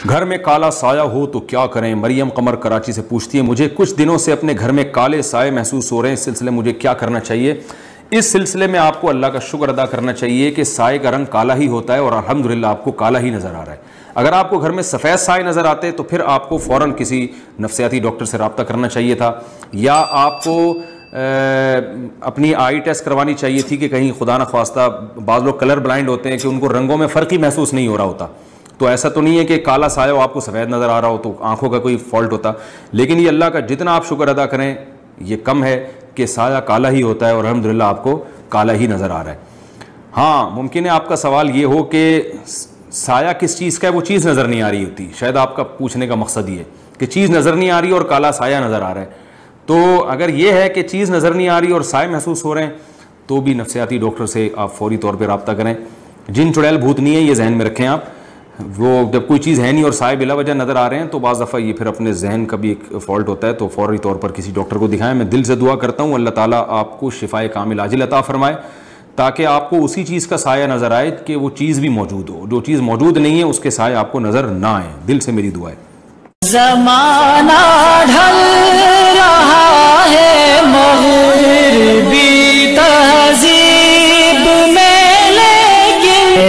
گھر میں کالا سایہ ہو تو کیا کریں؟ مریم قمر کراچی سے پوچھتی ہے مجھے کچھ دنوں سے اپنے گھر میں کالے سائے محسوس ہو رہے ہیں، اس سلسلے میں مجھے کیا کرنا چاہیے؟ اس سلسلے میں آپ کو اللہ کا شکر ادا کرنا چاہیے کہ سائے کا رنگ کالا ہی ہوتا ہے اور الحمدللہ آپ کو کالا ہی نظر آ رہا ہے۔ اگر آپ کو گھر میں سفید سائے نظر آتے تو پھر آپ کو فوراً کسی نفسیاتی ڈاکٹر سے رابطہ کرنا چاہیے تھا، یا آپ کو اپنی آئی ٹیسٹ کروانی چاہیے تھی کہ کہیں خدا نخواستہ بعض لوگ کلر بلائنڈ ہوتے ہیں کہ ان کو رنگوں میں فرق ہی محسوس نہیں ہو رہا ہوتا، تو ایسا تو نہیں ہے کہ کالا سایہ ہو آپ کو سفید نظر آ رہا ہو تو آنکھوں کا کوئی فالٹ ہوتا، لیکن یہ اللہ کا جتنا آپ شکر ادا کریں یہ کم ہے کہ سایہ کالا ہی ہوتا ہے اور الحمدللہ آپ کو کالا ہی نظر آ رہا ہے۔ ہاں ممکن ہے آپ کا سوال یہ ہو کہ سایہ کس چیز کا ہے، وہ چیز نظر نہیں آ رہی ہوتی، شاید آپ کا پوچھنے کا مقصد یہ ہے کہ چیز نظر نہیں آ رہی اور کالا سایہ نظر آ رہا ہے۔ تو اگر یہ ہے کہ چیز نظر نہیں آ رہی اور سائے محسوس ہو رہے ہیں تو بھی نفسیاتی ڈاکٹر سے آپ فوری طور پہ رابطہ کریں۔ جن چڑیل بھوت نہیں ہے یہ ذہن میں رکھیں آپ، وہ جب کوئی چیز ہے نہیں اور سائے بلا وجہ نظر آ رہے ہیں تو بعض دفعہ یہ پھر اپنے ذہن کا بھی ایک فالٹ ہوتا ہے، تو فوری طور پر کسی ڈاکٹر کو دکھائیں۔ میں دل سے دعا کرتا ہوں اللہ تعالیٰ آپ کو شفائے کامل عاجل عطا فرمائے تاکہ آپ کو اسی چیز کا سایہ نظر آئے کہ وہ چیز بھی موجود ہو، جو چیز موجود نہیں ہے اس کے سائے آپ کو نظر نہ آئیں۔ دل سے میری دعا ہے۔ زمانہ ڈھل رہا ہے مغربی تہذیب میں، لیکن